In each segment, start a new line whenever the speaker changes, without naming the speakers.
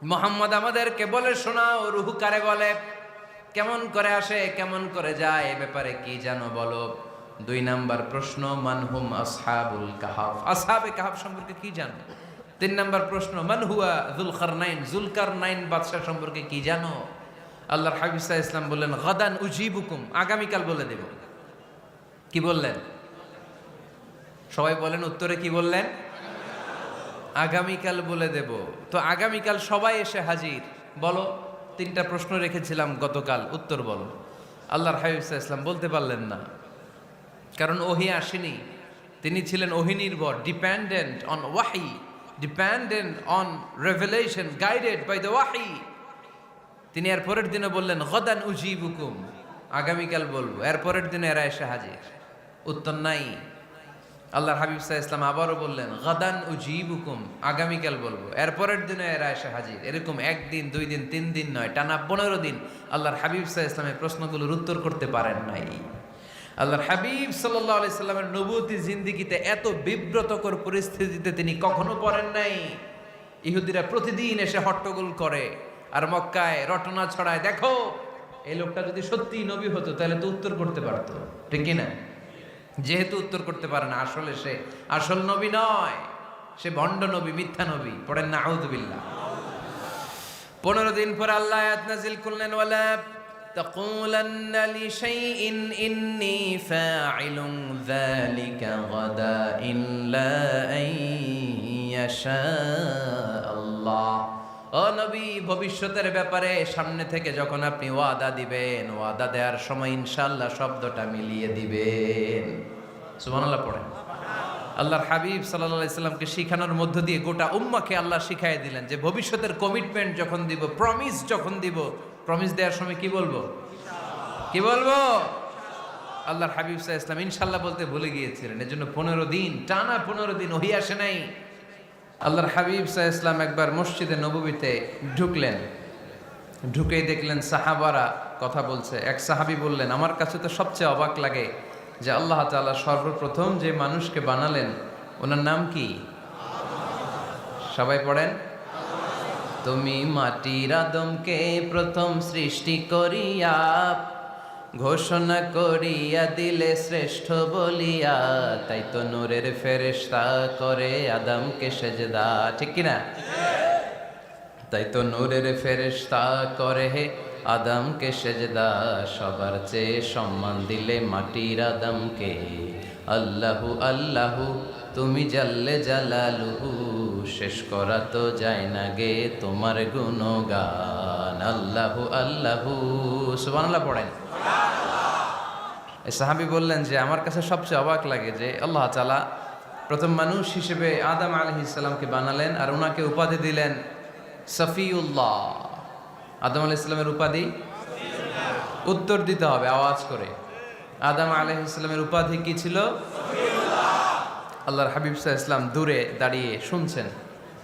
মোহাম্মদ আমাদেরকে বলে শোনাও, রুহু কারে বলে, কেমন করে আসে, কেমন করে যায়, এ ব্যাপারে কি জানো বলো। 2 নাম্বার প্রশ্ন, মানহুম আসহাবুল কাহাফ, আসহাবে কাহাফ সম্পর্কে কি জানো। 3 নাম্বার প্রশ্ন, মান হুয়া যুলকারনাইন, যুলকারনাইন বাদশা সম্পর্কে কি জানো। আল্লাহর হাবিব সাল্লাল্লাহু আলাইহি ওয়াসাল্লাম বললেন, গাদান উজিবুকুম, আগামীকাল বলে দেব। কি বললেন? সবাই বলেন উত্তরে কি বললেন? আগামীকাল বলে দেব। তো আগামীকাল সবাই এসে হাজির। বলো, 3টা প্রশ্ন রেখেছিলাম গতকাল, উত্তর বলো। আল্লাহর হাবিব সাল্লাল্লাহু আলাইহি ওয়াসাল্লাম বলতে পারলেন না, কারণ ওহী আসেনি। তিনি ছিলেন ওহী নির্ভর, dependent on wahi, dependent on revelation, guided by the wahi. তিনি এর পরের দিনে বললেন, গাদান উজিবুকুম, আগামীকাল বলবো। এর পরের দিনে এরা এসে হাজির, উত্তর নাই। আল্লাহর হাবিব সাল্লাল্লাহু আলাইহি ওয়াসাল্লাম আবারও বললেন, গাদান উজিবুকুম, আগামীকাল বলবো। এর পরের দিনে এরা এসে হাজির। এরকম 1 দিন 2 দিন 3 দিন নয়, টানা 15 দিন আল্লাহর হাবিব সাল্লাল্লাহু আলাইহি ওয়াসাল্লামের প্রশ্নগুলোর উত্তর করতে পারেন নাই। আল্লাহর হাবিব সাল্লাল্লাহু আলাইহি সাল্লামের নবুয়তি জিন্দেগিতে এত বিব্রতকর পরিস্থিতিতে তিনি কখনো পড়েন নাই। ইহুদিরা প্রতিদিন এসে হট্টগোল করে আর মক্কায় রটনা ছড়ায়, দেখো এই লোকটা যদি সত্যি নবী হতো তাহলে তো উত্তর করতে পারতো, ঠিক কি না? যেহেতু উত্তর করতে পারে না, আসলে সে আসল নবী নয়, সে ভণ্ড নবী, মিথ্যা নবী। পড়েন না আউযুবিল্লাহ। 15 দিন পর আল্লাহ আয়াত নাযিল করলেন, ওয়ালা তাকুলান্না লিশাইইন ইন্নী ফাইলুন যালিকা গাদা ইল্লা আইয়াশা আল্লাহ। ও নবী, ভবিষ্যতের ব্যাপারে সামনে থেকে যখন আপনি ওয়াদা দিবেন, ওয়াদা দেওয়ার সময় ইনশাআল্লাহ শব্দটা মিলিয়ে দিবেন। সুবহানাল্লাহ পড়েন। আল্লাহর হাবিব সাল্লাল্লাহু আলাইহি সাল্লামকে শিখানোর মধ্য দিয়ে গোটা উম্মাহকে আল্লাহ শিখাই দিলেন যে ভবিষ্যতের কমিটমেন্ট যখন দিব, প্রমিস যখন দিব, প্রমিস দেওয়ার সময় কি বলবো? কি বলবো? আল্লাহর হাবিব সাল্লাল্লাহু আলাইহি সাল্লাম ইনশাআল্লাহ বলতে ভুলে গিয়েছিলেন। এজন্য 15 দিন, টানা 15 দিন ওহী আসে নাই। আল্লাহর হাবিব সাল্লাল্লাহু আলাইহি সাল্লাম একবার মসজিদে নববীতে ঢুকলেন, ঢুকেই দেখলেন সাহাবারা কথা বলছে। এক সাহাবী বললেন, আমার কাছে তো সবচেয়ে অবাক লাগে যে আল্লাহ তাআলা সর্বপ্রথম যে মানুষকে বানালেন ওনার নাম কি? সবাই পড়েন, তুমি মাটির আদমকে প্রথম সৃষ্টি করিয়া ঘোষণা করিয়া দিলে শ্রেষ্ঠ বলিয়া, তাই তো নূরের ফেরেশতা করে আদমকে সেজদা, ঠিক কিনা? তাই তো নূরের ফেরেশতা করে আদমকে সেজদা, সবার চেয়ে সম্মান দিলে মাটির আদমকে। আল্লাহু আল্লাহু তুমি জাল্লে জালালুহু, শেষ করা তো যায় না গে তোমার গুণগান। আল্লাহু আল্লাহু, সুবহানাল্লাহ পড়েন। এই সাহাবী বললেন যে আমার কাছে সবচেয়ে অবাক লাগে যে আল্লাহ তাআলা প্রথম মানুষ হিসেবে আদম আলাইহিস সালামকে বানালেন আর ওনাকে উপাধি দিলেন সফিউল্লাহ। আদম আলাইহিস সালামের উপাধি, উত্তর দিতে হবে আওয়াজ করে। আদম আলাইহিস সালামের উপাধি কি ছিল? আল্লাহর হাবিব সাল্লাল্লাহু আলাইহি ওয়াসাল্লাম দূরে দাঁড়িয়ে শুনছেন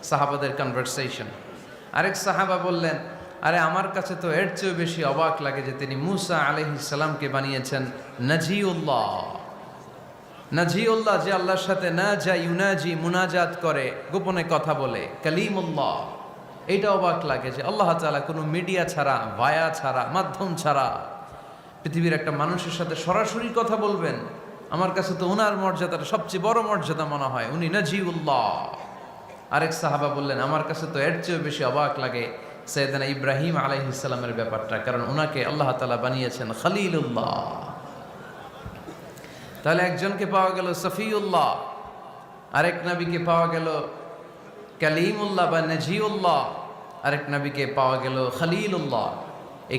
সাহাবাদের কনভারসেশন। আরেক সাহাবা বললেন, আরে আমার কাছে তো এর চেয়েও বেশি অবাক লাগে যে তিনি মূসা আলাইহিস সালামকে বানিয়েছেন নাজিউল্লাহ। নাজিউল্লাহ, যে আল্লাহর সাথে না যা ইউনাজি, মুনাজাত করে, গোপনে কথা বলে, কালিমুল্লাহ। এইটা অবাক লাগে যে আল্লাহ তাআলা কোনো মিডিয়া ছাড়া, ভায়া ছাড়া, মাধ্যম ছাড়া পৃথিবীর একটা মানুষের সাথে সরাসরি কথা বলবেন। আমার কাছে তো ওনার মর্যাদাটা সবচেয়ে বড় মর্যাদা মনে হয়, উনি নাজিউল্লাহ। আরেক সাহাবা বললেন, আমার কাছে তো এর চেয়েও বেশি অবাক লাগে সাইয়েদনা ইব্রাহিম আলাইহিস সালামের ব্যাপারটা, কারণ ওনাকে আল্লাহ তাআলা বানিয়েছেন খলিলুল্লাহ। তাহলে একজনকে পাওয়া গেল সফিউল্লাহ, আরেক নবীকে পাওয়া গেল কালিমুল্লাহ বা নাজিউল্লাহ, আরেক নবীকে পাওয়া গেল খলিলুল্লাহ।